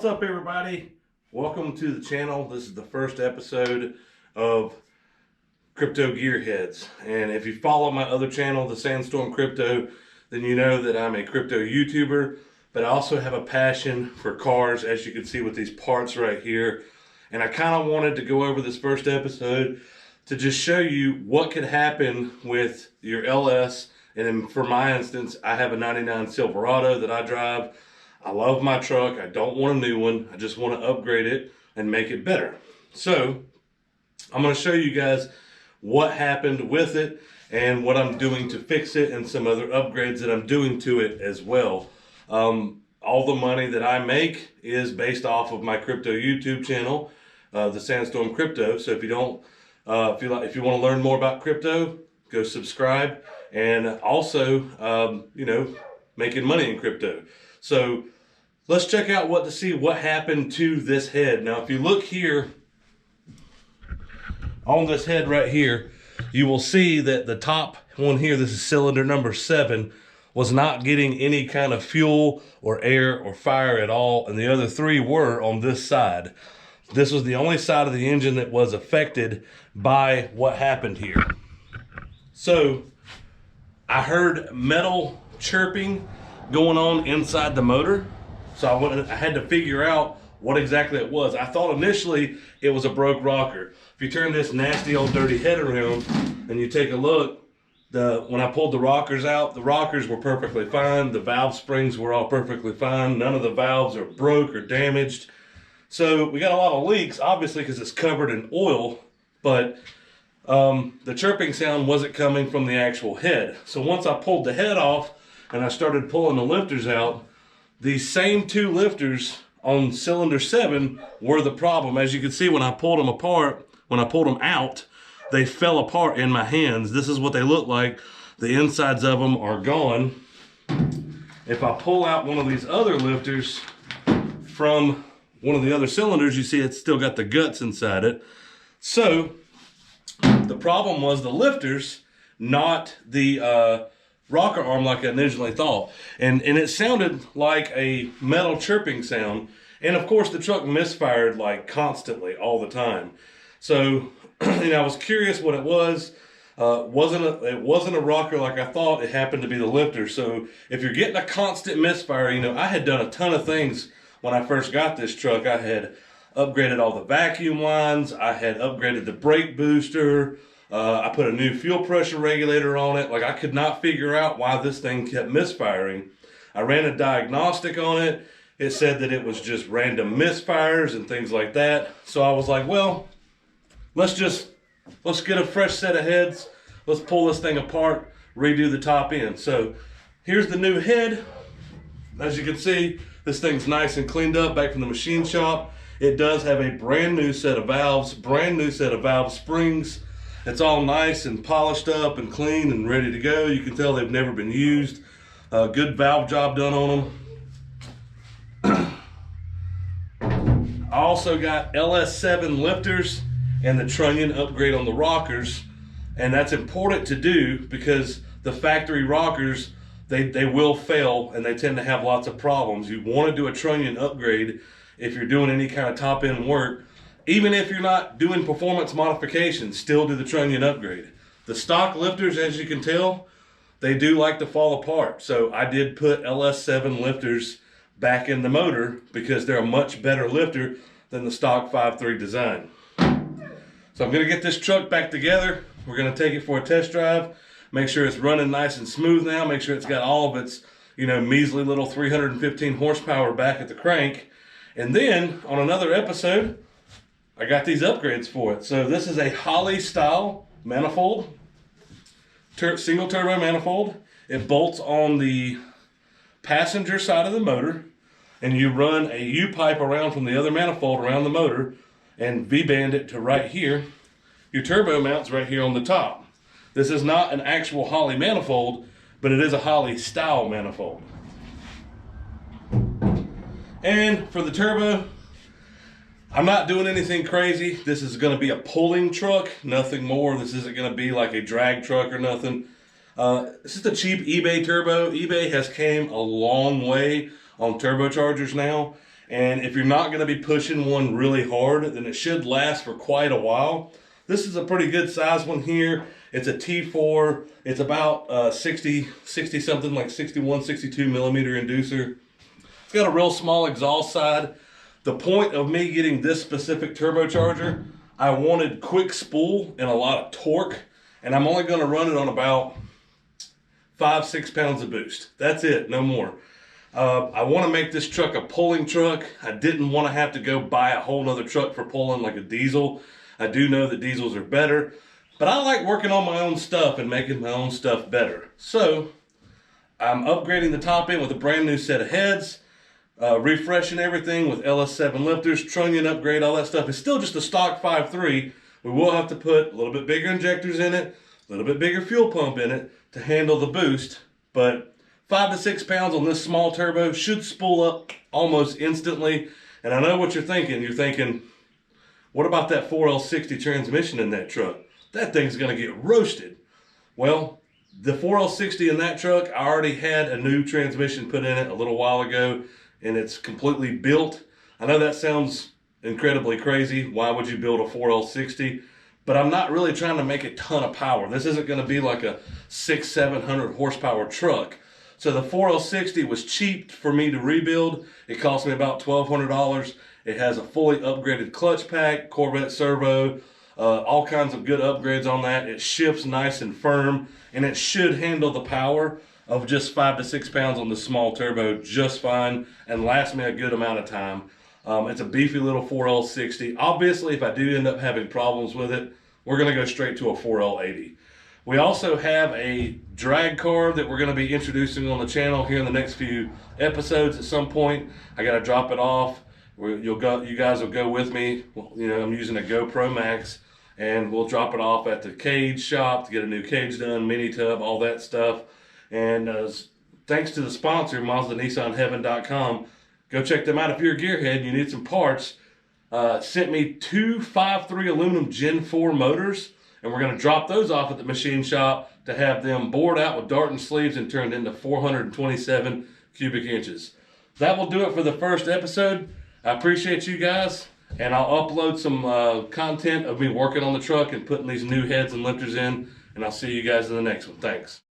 What's up, everybody? Welcome to the channel. This is the first episode of Crypto Gearheads. And if you follow my other channel, the Sandstorm Crypto, then you know that I'm a crypto YouTuber, but I also have a passion for cars, as you can see with these parts right here. And I kind of wanted to go over this first episode to just show you what could happen with your LS. And for my instance, I have a 99 Silverado that I drive. I love my truck. I don't want a new one. I just want to upgrade it and make it better. So I'm going to show you guys what happened with it and what I'm doing to fix it and some other upgrades that I'm doing to it as well. All the money that I make is based off of my crypto YouTube channel, the Sandstorm Crypto. So if you don't, if you want to learn more about crypto, go subscribe. And also, making money in crypto. So let's check out to see what happened to this head. Now, if you look here on this head right here, you will see that the top one here, this is cylinder number 7, was not getting any kind of fuel or air or fire at all. And the other 3 were on this side. This was the only side of the engine that was affected by what happened here. So I heard metal chirping going on inside the motor. So I had to figure out what exactly it was. I thought initially it was a broke rocker. If you turn this nasty old dirty head around and you take a look, when I pulled the rockers out, the rockers were perfectly fine. The valve springs were all perfectly fine. None of the valves are broke or damaged. So we got a lot of leaks, obviously, because it's covered in oil, but the chirping sound wasn't coming from the actual head. So once I pulled the head off and I started pulling the lifters out, these same 2 lifters on cylinder 7 were the problem. As you can see, when I pulled them apart, when I pulled them out, they fell apart in my hands. This is what they look like. The insides of them are gone. If I pull out one of these other lifters from one of the other cylinders, you see it's still got the guts inside it. So the problem was the lifters, not the rocker arm like I originally thought. And it sounded like a metal chirping sound. And of course the truck misfired like constantly all the time. So I was curious what it was. It wasn't a rocker like I thought. It happened to be the lifter. So if you're getting a constant misfire, I had done a ton of things when I first got this truck. I had upgraded all the vacuum lines. I had upgraded the brake booster. I put a new fuel pressure regulator on it. Like, I could not figure out why this thing kept misfiring. I ran a diagnostic on it. It said that it was just random misfires and things like that. So I was like, well, let's get a fresh set of heads. Let's pull this thing apart, redo the top end. So here's the new head. As you can see, this thing's nice and cleaned up back from the machine shop. It does have a brand new set of valves, brand new set of valve springs. It's all nice and polished up and clean and ready to go. You can tell they've never been used. Good valve job done on them. I also got LS7 lifters and the trunnion upgrade on the rockers. And that's important to do because the factory rockers, they will fail and they tend to have lots of problems. You want to do a trunnion upgrade if you're doing any kind of top end work. Even if you're not doing performance modifications, still do the trunnion upgrade. The stock lifters, as you can tell, they do like to fall apart. So I did put LS7 lifters back in the motor because they're a much better lifter than the stock 5.3 design. So I'm gonna get this truck back together. We're gonna take it for a test drive, make sure it's running nice and smooth now, make sure it's got all of its, measly little 315 horsepower back at the crank. And then on another episode, I got these upgrades for it. So this is a Holley style manifold, single turbo manifold. It bolts on the passenger side of the motor, and you run a U-pipe around from the other manifold around the motor and V-band it to right here. Your turbo mounts right here on the top. This is not an actual Holley manifold, but it is a Holley style manifold. And for the turbo, I'm not doing anything crazy. This is going to be a pulling truck, nothing more. This isn't going to be like a drag truck or nothing. This is a cheap eBay turbo. eBay has came a long way on turbochargers now. And if you're not going to be pushing one really hard, then it should last for quite a while. This is a pretty good size one here. It's a T4. It's about 60 something, like 61, 62 millimeter inducer. It's got a real small exhaust side. The point of me getting this specific turbocharger, I wanted quick spool and a lot of torque, and I'm only going to run it on about 5-6 pounds of boost. That's it, no more. I want to make this truck a pulling truck. I didn't want to have to go buy a whole nother truck for pulling like a diesel. I do know that diesels are better, but I like working on my own stuff and making my own stuff better. So I'm upgrading the top end with a brand new set of heads, refreshing everything with LS7 lifters, trunnion upgrade, all that stuff. It's still just a stock 5.3. We will have to put a little bit bigger injectors in it, a little bit bigger fuel pump in it to handle the boost, but 5 to 6 pounds on this small turbo should spool up almost instantly. And I know what you're thinking. You're thinking, what about that 4L60 transmission in that truck? That thing's going to get roasted. Well, the 4L60 in that truck, I already had a new transmission put in it a little while ago, and it's completely built. I know that sounds incredibly crazy. Why would you build a 4L60? But I'm not really trying to make a ton of power. This isn't going to be like a 600-700 horsepower truck. So the 4L60 was cheap for me to rebuild. It cost me about $1,200. It has a fully upgraded clutch pack, Corvette servo, all kinds of good upgrades on that. It shifts nice and firm, and it should handle the power of just 5 to 6 pounds on the small turbo just fine and last me a good amount of time. It's a beefy little 4L60. Obviously, if I do end up having problems with it, we're going to go straight to a 4L80. We also have a drag car that we're going to be introducing on the channel here in the next few episodes at some point. I got to drop it off. You guys will go with me. You know, I'm using a GoPro Max, and we'll drop it off at the cage shop to get a new cage done, mini tub, all that stuff. And thanks to the sponsor, MazdaNissanHeaven.com. Go check them out if you're a gearhead and you need some parts. Sent me 2 5.3 aluminum Gen 4 motors, and we're going to drop those off at the machine shop to have them bored out with Darton sleeves and turned into 427 cubic inches. That will do it for the first episode. I appreciate you guys, and I'll upload some content of me working on the truck and putting these new heads and lifters in, and I'll see you guys in the next one. Thanks.